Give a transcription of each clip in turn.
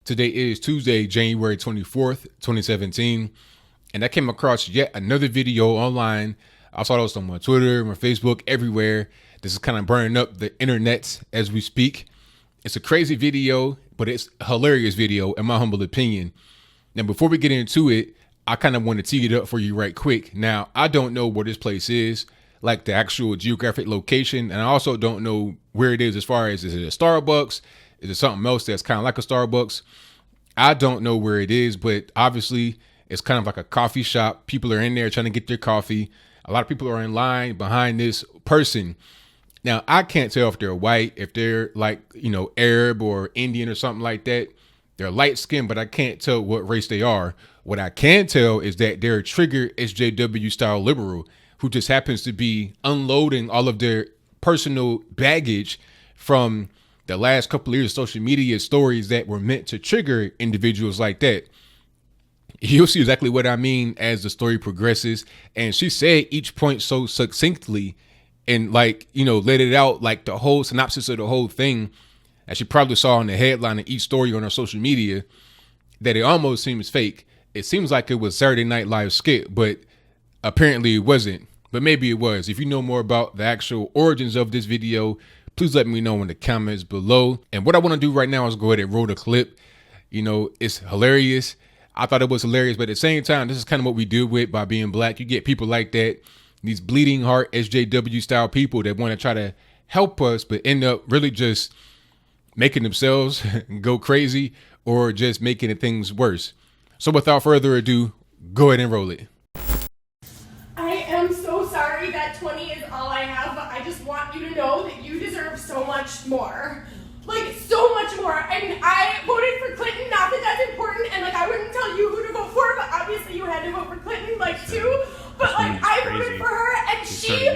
Today is Tuesday, January 24th, 2017. And I came across yet another video online. I saw this on my Twitter, my Facebook, everywhere. This is kind of burning up the internet as we speak. It's a crazy video, but it's a hilarious video in my humble opinion. Now, before we get into it, I kind of want to tee it up for you right quick. Now, I don't know where this place is, like the actual geographic location. And I also don't know where it is as far as, is it a Starbucks? Is it something else that's kind of like a Starbucks? I don't know where it is, but obviously it's kind of like a coffee shop. People are in there trying to get their coffee. A lot of people are in line behind this person. Now, I can't tell if they're white, if they're like, Arab or Indian or something like that. They're light skinned, but I can't tell what race they are. What I can tell is that they're a trigger SJW style liberal who just happens to be unloading all of their personal baggage from the last couple of years of social media stories that were meant to trigger individuals like that. You'll see exactly what I mean as the story progresses. And she said each point so succinctly and let it out like the whole synopsis of the whole thing, as she probably saw in the headline of each story on her social media, that it almost seems fake. It seems like it was Saturday Night Live skit, but apparently it wasn't. But maybe it was. If you know more about the actual origins of this video, please let me know in the comments below. And what I want to do right now is go ahead and roll the clip. It's hilarious. I thought it was hilarious, but at the same time, this is kind of what we deal with by being black. You get people like that, these bleeding heart SJW style people that want to try to help us, but end up really just making themselves go crazy or just making things worse. So without further ado, go ahead and roll it. I am so sorry that 20 is all I have, but I just want you to know that you deserve so much more. Like, so much more. I mean, I voted for Clinton, not that that's important, and I wouldn't tell you who to vote for, but obviously you had to vote for Clinton, too. But I voted for her, and she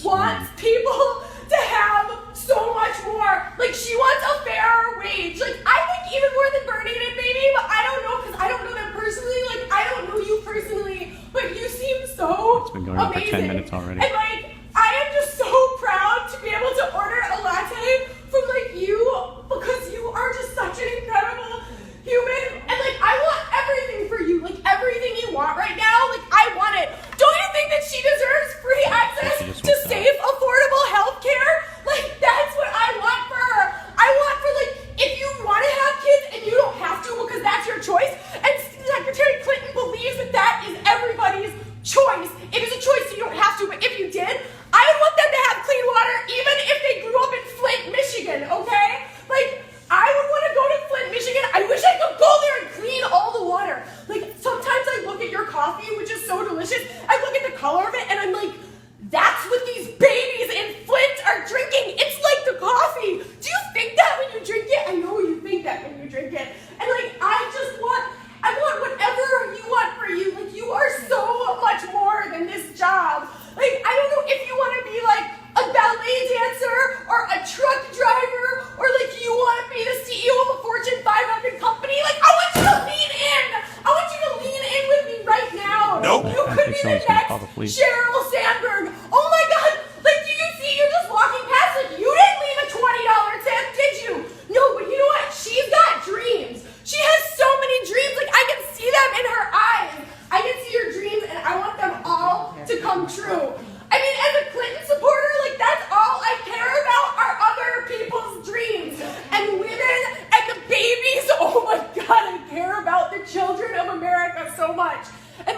wants people to have so much more. Like, she wants a fairer wage. Like, I think even more than Bernie did, maybe, but I don't know, because I don't know them personally. Like, I don't know you personally, but you seem so It's been going on amazing. for 10 minutes already. And, I am just so proud to be able to order a latte from, you, because you are just such an incredible human. And, I want everything for you. Everything you want right now, I want it. Don't you think that she deserves free access to safe, affordable health care? That's what I want for her. I want for, if you want to have kids and you don't have to because that's your choice, and Secretary Clinton believes that that is everybody's choice. It is a choice, so you don't have to, but if you did, I would want them to have clean water even if they grew up in Flint, Michigan, okay? I would want to go to Flint, Michigan. I wish I could go there and clean all the water. Sometimes I look at your coffee, which is so delicious. I look at the color of it, and I'm like, that's what these babies in Flint are drinking. It's like the coffee. Do you think that when you drink it? I know you think that when you drink it. And I want whatever you want for you. You are so much more than this job. I don't know if you want to be a ballet dancer or a truck driver or you want to be the CEO of a Fortune 500 company. I want you to lean in. I want you to lean in with me right now. Nope. You could be the next Sheryl Sandberg. Oh my God. You see, you're just walking past. You didn't leave a $20 tip, did you? No, but you know what? She's got dreams. She has so many dreams. I can see them in her eyes. I can see her dreams, and I want them all to come true. I mean, as a Clinton supporter, that's all I care about are other people's dreams. And women and the babies, oh my God, I care about the children of America so much. And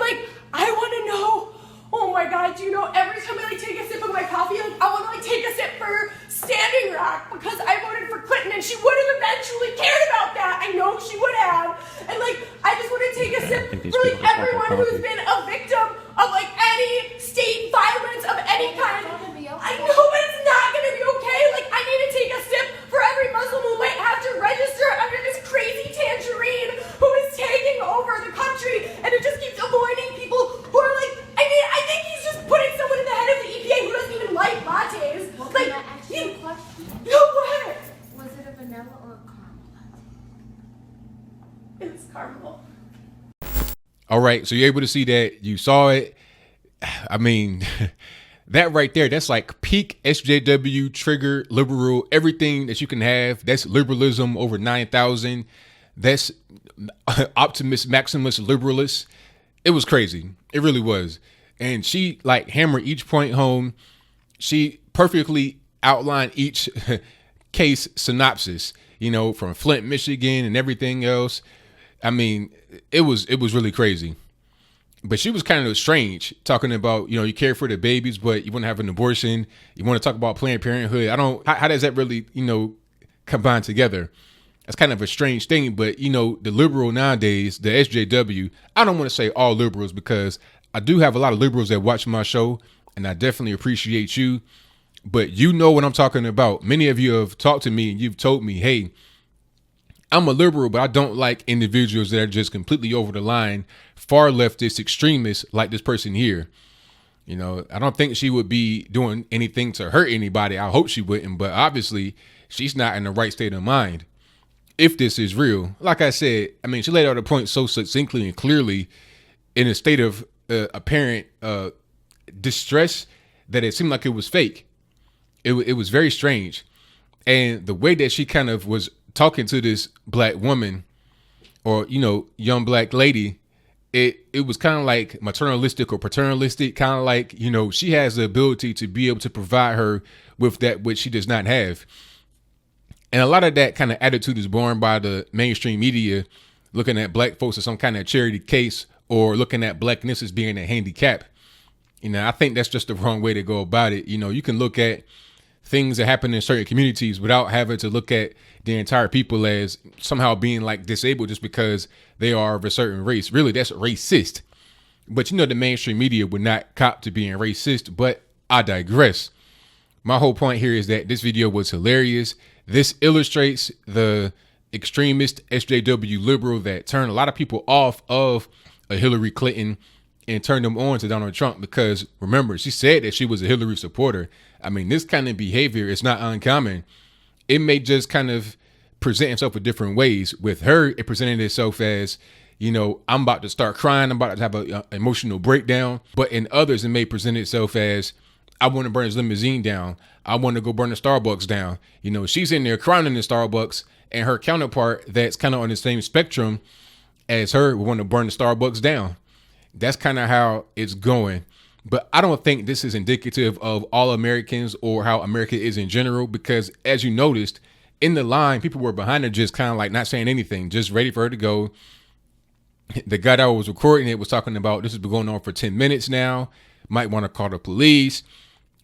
I want to know, oh my God, do you know, every time I take a sip of my coffee, I want to take a sip for Standing Rock because I voted for Clinton and she would have eventually cared about that. I know she would have. And I just want to take a sip for everyone who's been a victim of any state violence of any kind. I know, but it's not going to be okay. I need to take a sip for every Muslim who might have to register under this crazy tangerine who is taking over the country, and it just keeps avoiding people who are I think he's just putting someone in the head of the EPA who doesn't even like lattes. Well, can I ask you a question? No, what? Was it a vanilla or a caramel latte? It's caramel. All right, so you're able to see that. You saw it. I mean, that right there, that's peak SJW, trigger, liberal, everything that you can have. That's liberalism over 9,000. that's optimist, maximalist, liberalist. It was crazy. It really was. And she like hammered each point home. She perfectly outlined each case synopsis, from Flint, Michigan and everything else. I mean, it was really crazy. But she was kind of strange talking about, you care for the babies, but you want to have an abortion. You want to talk about Planned Parenthood. How does that really, combine together? That's kind of a strange thing. But, the liberal nowadays, the SJW, I don't want to say all liberals because I do have a lot of liberals that watch my show and I definitely appreciate you. But you know what I'm talking about. Many of you have talked to me and you've told me, hey, I'm a liberal, but I don't like individuals that are just completely over the line, far leftist extremists like this person here. I don't think she would be doing anything to hurt anybody. I hope she wouldn't, but obviously she's not in the right state of mind. If this is real, like I said, I mean, she laid out the point so succinctly and clearly in a state of apparent distress that it seemed like it was fake. It was very strange. And the way that she kind of was talking to this black woman or, young black lady, it was kind of like maternalistic or paternalistic, kind of like, she has the ability to be able to provide her with that which she does not have. And a lot of that kind of attitude is born by the mainstream media, looking at black folks as some kind of charity case or looking at blackness as being a handicap. I think that's just the wrong way to go about it. You can look at things that happen in certain communities without having to look at the entire people as somehow being like disabled just because they are of a certain race. Really, that's racist. But the mainstream media would not cop to being racist, but I digress. My whole point here is that this video was hilarious. This illustrates the extremist SJW liberal that turned a lot of people off of a Hillary Clinton and turned them on to Donald Trump because, remember, she said that she was a Hillary supporter. I mean, this kind of behavior is not uncommon. It may just kind of present itself in different ways. With her, it presented itself as, I'm about to start crying. I'm about to have an emotional breakdown. But in others, it may present itself as, I want to burn his limousine down. I want to go burn the Starbucks down. She's in there crying in the Starbucks, and her counterpart that's kind of on the same spectrum as her will want to burn the Starbucks down. That's kind of how it's going. But I don't think this is indicative of all Americans or how America is in general, because as you noticed in the line, people were behind her just kind of like not saying anything, just ready for her to go. The guy that was recording it was talking about this has been going on for 10 minutes now. Might want to call the police.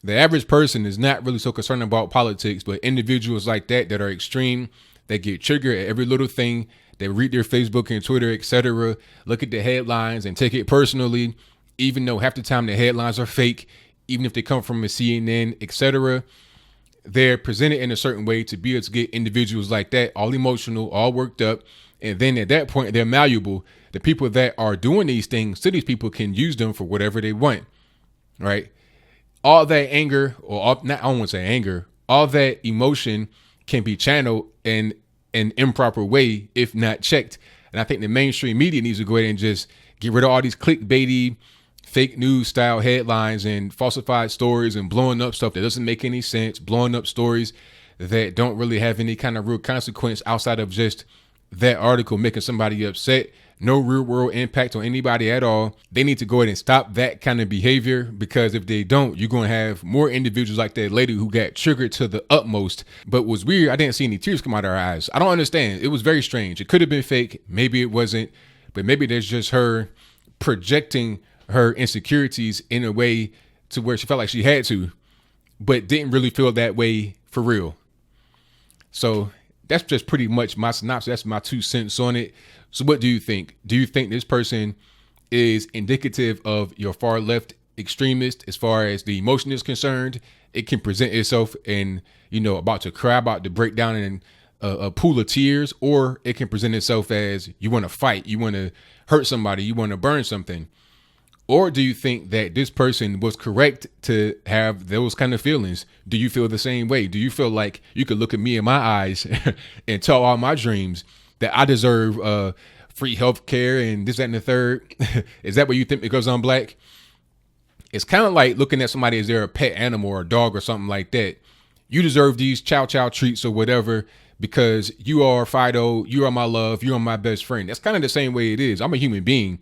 The average person is not really so concerned about politics, but individuals like that are extreme, that get triggered at every little thing, they read their Facebook and Twitter, etc., look at the headlines and take it personally, even though half the time the headlines are fake, even if they come from a CNN, etc. They're presented in a certain way to be able to get individuals like that all emotional, all worked up. And then at that point, they're malleable. The people that are doing these things to these people can use them for whatever they want, right? All that anger, I don't want to say anger, all that emotion can be channeled in an improper way if not checked. And I think the mainstream media needs to go ahead and just get rid of all these clickbaity, fake news style headlines and falsified stories and blowing up stuff that doesn't make any sense, blowing up stories that don't really have any kind of real consequence outside of just that article making somebody upset. No real world impact on anybody at all. They need to go ahead and stop that kind of behavior, because if they don't, you're going to have more individuals like that lady who got triggered to the utmost. But what's weird, I didn't see any tears come out of her eyes. I don't understand. It was very strange. It could have been fake. Maybe it wasn't. But maybe there's just her projecting her insecurities in a way to where she felt like she had to, but didn't really feel that way for real. So that's just pretty much my synopsis. That's my 2 cents on it. So what do you think? Do you think this person is indicative of your far left extremist as far as the emotion is concerned? It can present itself in, about to cry, about to break down in a pool of tears, or it can present itself as you want to fight, you want to hurt somebody, you want to burn something. Or do you think that this person was correct to have those kind of feelings? Do you feel the same way? Do you feel like you could look at me in my eyes and tell all my dreams that I deserve free health care and this, that, and the third? Is that what you think because I'm black? It's kind of like looking at somebody as they're a pet animal or a dog or something like that. You deserve these chow chow treats or whatever, because you are Fido, you are my love, you are my best friend. That's kind of the same way it is. I'm a human being.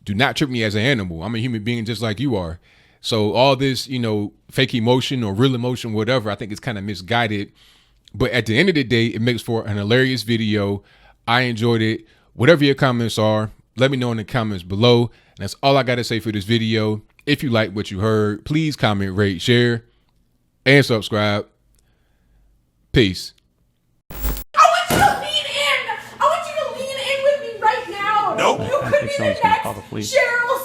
Do not treat me as an animal. I'm a human being just like you are. So all this, fake emotion or real emotion, whatever, I think it's kind of misguided. But at the end of the day, it makes for an hilarious video. I enjoyed it. Whatever your comments are, let me know in the comments below. And that's all I got to say for this video. If you like what you heard, please comment, rate, share, and subscribe. Peace. I want you to lean in. I want you to lean in with me right now. Nope. You could be the next Cheryl